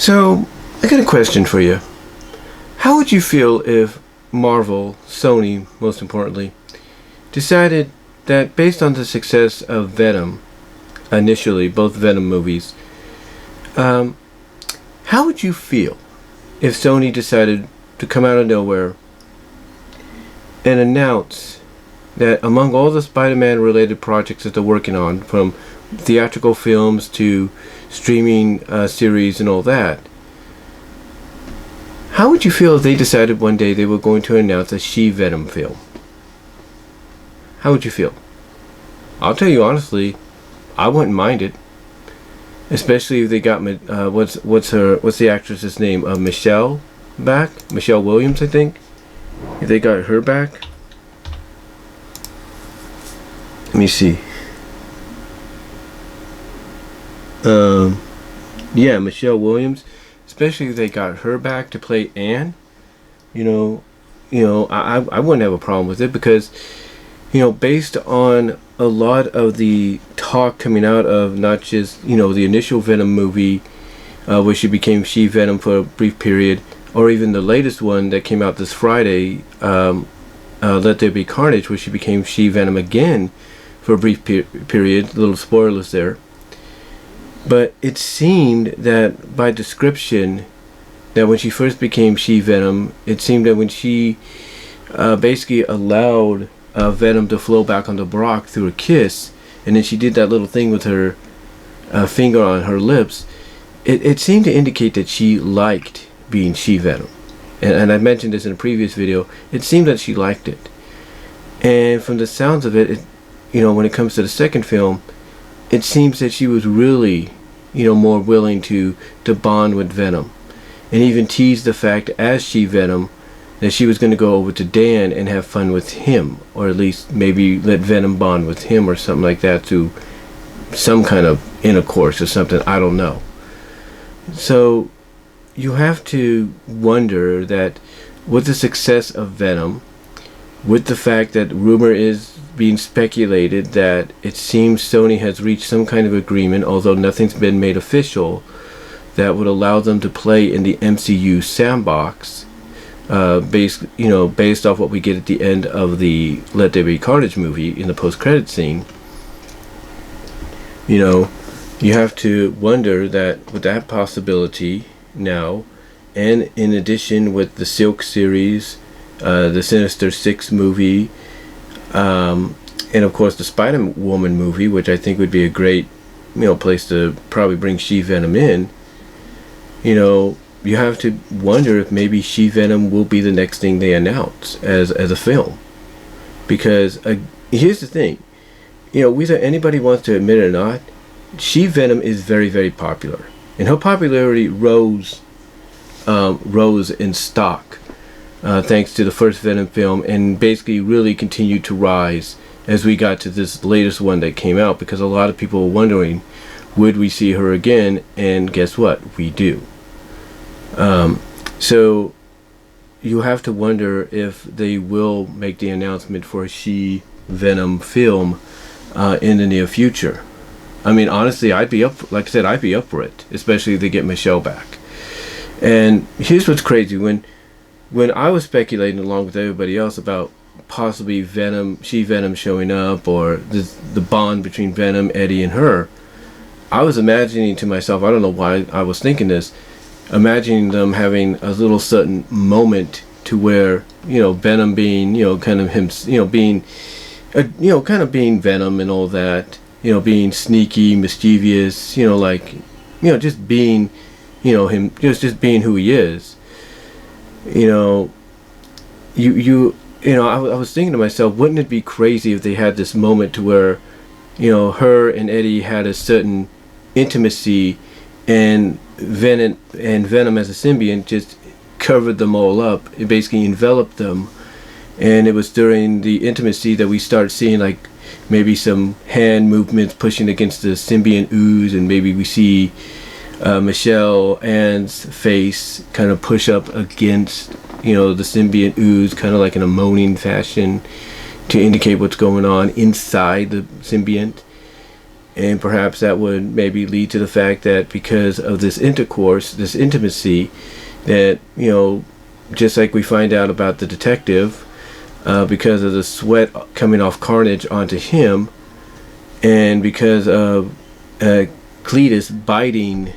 So, I got a question for you. How would you feel if Marvel, Sony, most importantly, decided that based on the success of Venom, initially, both Venom movies, how would you feel if Sony decided to come out of nowhere and announce that among all the Spider-Man related projects that they're working on, from theatrical films to streaming series and all that, how would you feel if they decided one day they were going to announce a She-Venom film? How would you feel? I'll tell you honestly, I wouldn't mind it. Especially if they got what's the actress's name? Michelle back? Michelle Williams, I think. If they got her back. Let me see. Yeah, Michelle Williams. Especially if they got her back to play Anne. I wouldn't have a problem with it because, based on a lot of the talk coming out of not just, the initial Venom movie, where she became She-Venom for a brief period, or even the latest one that came out this Friday, Let There Be Carnage, where she became She-Venom again for a brief period. Little spoilers there. But it seemed that by description, that when she first became She-Venom, it seemed that when she basically allowed Venom to flow back onto Brock through a kiss, and then she did that little thing with her finger on her lips, it seemed to indicate that she liked being She-Venom. And I mentioned this in a previous video. It seemed that she liked it. And from the sounds of it, when it comes to the second film, it seems that she was really, more willing to bond with Venom. And even teased the fact as She-Venom that she was going to go over to Dan and have fun with him, or at least maybe let Venom bond with him or something like that, through some kind of intercourse or something, I don't know. So you have to wonder that with the success of Venom, with the fact that rumor is being speculated that it seems Sony has reached some kind of agreement, although nothing's been made official, that would allow them to play in the MCU sandbox, based off what we get at the end of the Let There Be Carnage movie in the post-credit scene. You have to wonder that with that possibility now, and in addition with the Silk series, the Sinister Six movie, and of course the Spider-Woman movie, which I think would be a great, place to probably bring She-Venom in. You have to wonder if maybe She-Venom will be the next thing they announce as a film. Because here's the thing, whether anybody wants to admit it or not, She-Venom is very, very popular, and her popularity rose in stock thanks to the first Venom film, and basically really continued to rise as we got to this latest one that came out, because a lot of people were wondering, would we see her again? And guess what? We do. So you have to wonder if they will make the announcement for a She-Venom film in the near future. I mean, honestly, I'd be up for it, especially if they get Michelle back. And here's what's crazy. When I was speculating along with everybody else about possibly She-Venom showing up, or the bond between Venom, Eddie, and her, I was imagining to myself, I don't know why I was thinking this, imagining them having a little sudden moment to where, Venom being, kind of him, being, kind of being Venom and all that, being sneaky, mischievous, just being, him, just being who he is. I was thinking to myself, wouldn't it be crazy if they had this moment to where, her and Eddie had a certain intimacy, and Venom as a symbiont just covered them all up. It basically enveloped them, and it was during the intimacy that we start seeing like maybe some hand movements pushing against the symbiont ooze, and maybe we see Michelle Ann's face kind of push up against the symbiont ooze, kind of like in a moaning fashion, to indicate what's going on inside the symbiont. and perhaps that would maybe lead to the fact that because of this intercourse, this intimacy, that, you know, just like we find out about the detective, because of the sweat coming off Carnage onto him, and because of Cletus biting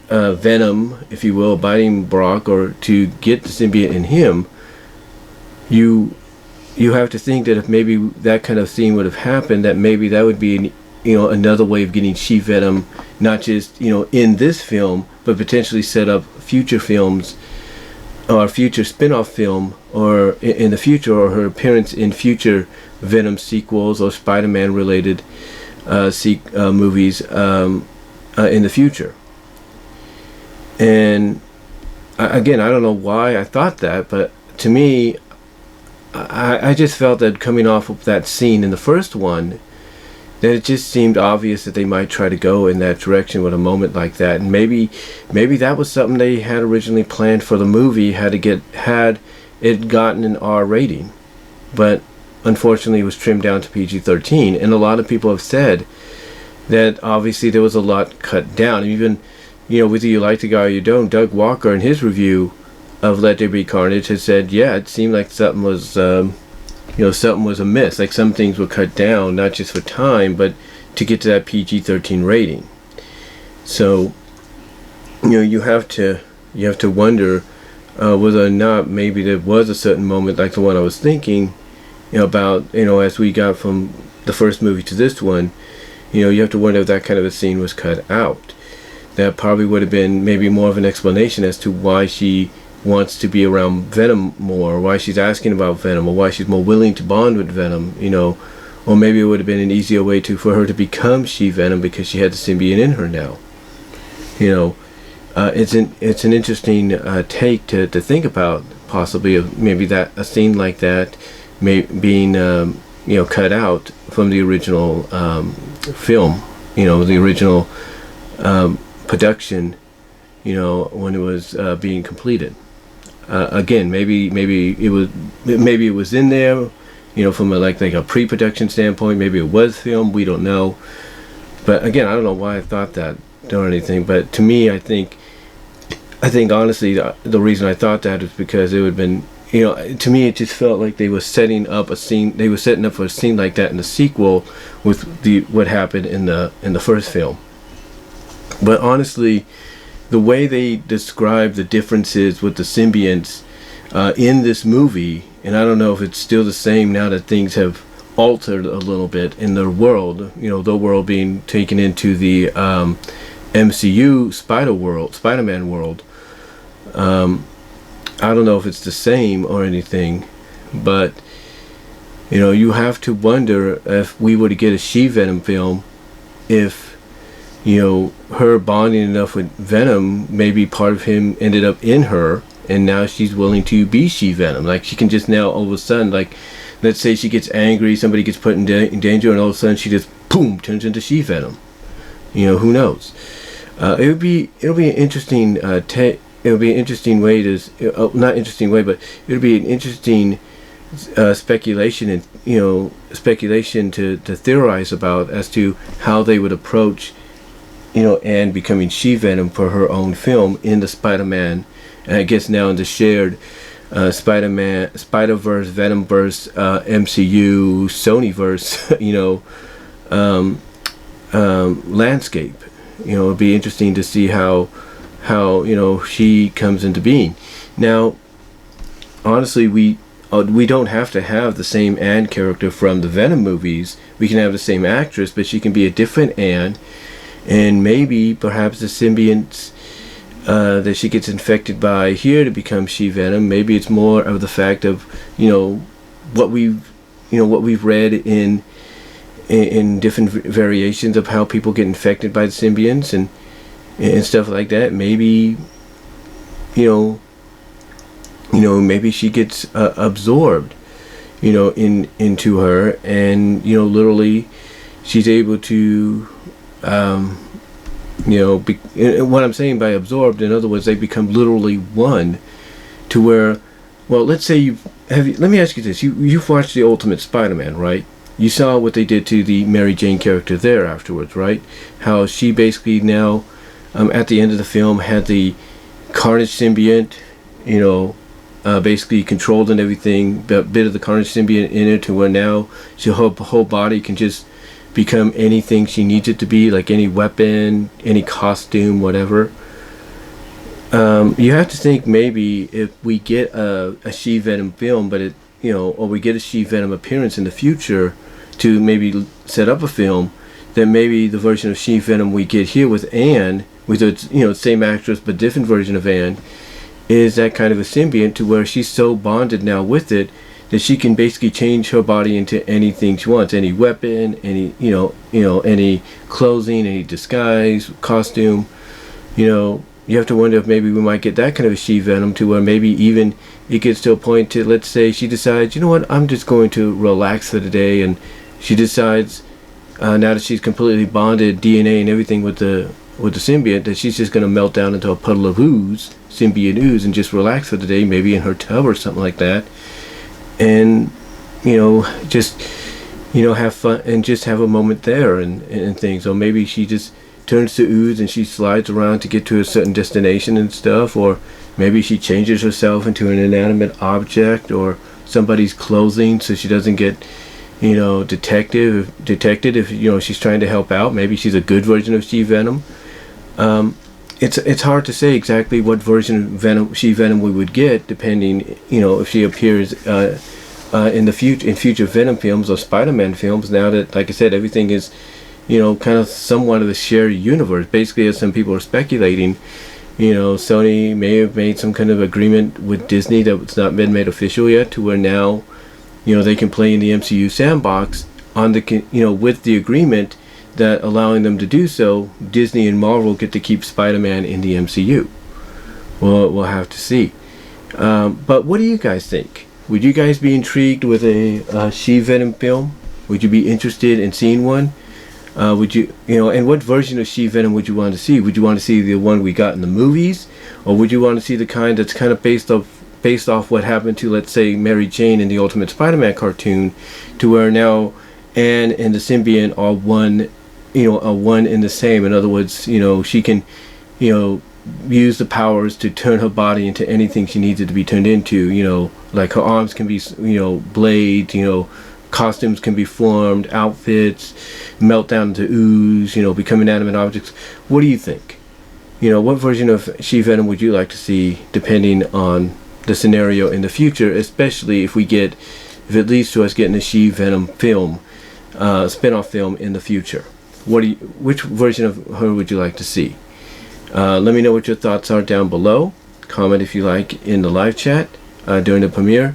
Venom, if you will, biting Brock, or to get the symbiote in him, you have to think that if maybe that kind of scene would have happened, that maybe that would be, you know, another way of getting She-Venom, not just, you know, in this film, but potentially set up future films or future spin-off film, or in the future, or her appearance in future Venom sequels or Spider-Man related movies in the future. And again, I don't know why I thought that, but to me, I just felt that coming off of that scene in the first one, that it just seemed obvious that they might try to go in that direction with a moment like that. And maybe that was something they had originally planned for the movie, had it gotten an R rating, but unfortunately it was trimmed down to PG-13. And a lot of people have said that obviously there was a lot cut down. Even, you know, whether you like the guy or you don't, Doug Walker in his review of Let There Be Carnage has said, yeah, it seemed like something was something was amiss. Like some things were cut down, not just for time, but to get to that PG-13 rating. So, you know, you have to wonder whether or not maybe there was a certain moment like the one I was thinking, you know, about, you know, as we got from the first movie to this one, you know, you have to wonder if that kind of a scene was cut out. That probably would have been maybe more of an explanation as to why she wants to be around Venom more, or why she's asking about Venom, or why she's more willing to bond with Venom, you know. Or maybe it would have been an easier way for her to become She-Venom because she had the symbiote in her now. You know, it's an interesting take to think about, possibly, of maybe that a scene like that being you know, cut out from the original film, you know, the original production, you know, when it was being completed. Again, maybe it was in there, you know, from a pre-production standpoint. Maybe it was filmed. We don't know. But again, I don't know why I thought that or anything. But to me, I think honestly, the reason I thought that is because it would have been, you know, to me it just felt like they were setting up a scene. They were setting up for a scene like that in the sequel with what happened in the first film. But honestly, the way they describe the differences with the symbionts in this movie, and I don't know if it's still the same now that things have altered a little bit in the world, you know, the world being taken into the MCU Spider-Man world. I don't know if it's the same or anything, but, you know, you have to wonder if we were to get a She-Venom film, if, you know, her bonding enough with Venom, maybe part of him ended up in her, and now she's willing to be She-Venom. Like, she can just now, all of a sudden, like, let's say she gets angry, somebody gets put in danger, and all of a sudden she just, boom, turns into She-Venom. You know, who knows? It'll be an interesting it'll be an interesting way to, not interesting way, but it'll be an interesting speculation, and, you know, speculation to theorize about as to how they would approach, you know, Anne becoming She-Venom for her own film in the Spider-Man, and I guess now in the shared Spider-Man, Spider-Verse, Venom-verse, MCU, Sony-verse, you know, landscape. You know, it'd be interesting to see how you know, she comes into being. Now, honestly, we don't have to have the same Anne character from the Venom movies. We can have the same actress, but she can be a different Anne, and maybe perhaps the symbionts that she gets infected by here to become She-Venom, maybe it's more of the fact of, you know, what we've read in different variations of how people get infected by the symbionts and stuff like that. Maybe, you know, maybe she gets absorbed, you know, into her, and, you know, literally she's able to, you know, what I'm saying by absorbed, in other words, they become literally one, to where, well, let's say let me ask you this: you've watched the Ultimate Spider-Man, right? you saw what they did to the Mary Jane character there afterwards, right? How she basically now, at the end of the film, had the Carnage symbiote, you know, basically controlled and everything, but a bit of the Carnage symbiote in it, to where now her whole body can just become anything she needs it to be, like any weapon, any costume, whatever. You have to think maybe if we get a She-Venom film, but it, you know, or we get a She-Venom appearance in the future to maybe set up a film, then maybe the version of She-Venom we get here with Anne, with its, you know, same actress but different version of Anne, is that kind of a symbiote to where she's so bonded now with it that she can basically change her body into anything she wants, any weapon, any, you know, any clothing, any disguise, costume. You know, you have to wonder if maybe we might get that kind of a She-Venom to where maybe even it gets to a point to, let's say she decides, you know what, I'm just going to relax for the day, and she decides, now that she's completely bonded DNA and everything with the symbiote, that she's just going to melt down into a puddle of ooze, symbiote ooze, and just relax for the day, maybe in her tub or something like that, and, you know, just, you know, have fun and just have a moment there and things. Or maybe she just turns to ooze and she slides around to get to a certain destination and stuff, or maybe she changes herself into an inanimate object or somebody's clothing so she doesn't get, you know, detected if, you know, she's trying to help out. Maybe she's a good version of She-Venom. It's hard to say exactly what version of She-Venom we would get, depending, you know, if she appears in future Venom films or Spider-Man films. Now that, like I said, everything is, you know, kind of somewhat of a shared universe. Basically, as some people are speculating, you know, Sony may have made some kind of agreement with Disney that's not been made official yet, to where now, you know, they can play in the MCU sandbox on the, you know, with the agreement that allowing them to do so, Disney and Marvel get to keep Spider-Man in the MCU. Well, we'll have to see. But what do you guys think? Would you guys be intrigued with a She-Venom film? Would you be interested in seeing one? Would you, you know, and what version of She-Venom would you want to see? Would you want to see the one we got in the movies, or would you want to see the kind that's kind of based off what happened to, let's say, Mary Jane in the Ultimate Spider-Man cartoon, to where now Anne and the symbiote are one, you know, are one in the same? In other words, you know, she can, you know, use the powers to turn her body into anything she needs it to be turned into. You know, like her arms can be, you know, blades, you know, costumes can be formed, outfits, melt down into ooze, you know, become inanimate objects. What do you think? You know, what version of She-Venom would you like to see, depending on the scenario in the future, especially if it leads to us getting a She-Venom film, spin-off film in the future? Which version of her would you like to see? Let me know what your thoughts are down below. Comment if you like in the live chat during the premiere.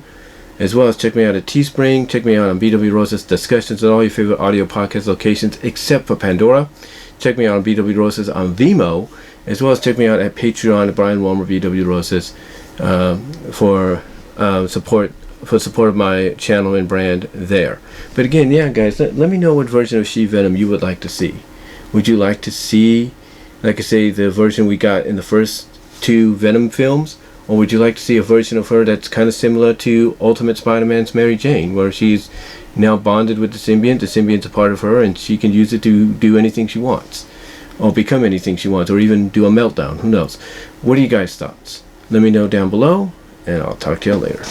As well as check me out at Teespring. Check me out on BW Roses Discussions at all your favorite audio podcast locations except for Pandora. Check me out on BW Roses on Vimeo. As well as check me out at Patreon at Brian Walmer BW Roses for support of my channel and brand there. But again, yeah, guys, let me know what version of She-Venom you would like to see. Would you like to see, like I say, the version we got in the first two Venom films? Or would you like to see a version of her that's kind of similar to Ultimate Spider-Man's Mary Jane, where she's now bonded with the symbiote's a part of her, and she can use it to do anything she wants, or become anything she wants, or even do a meltdown, who knows? What are you guys' thoughts? Let me know down below, and I'll talk to y'all later.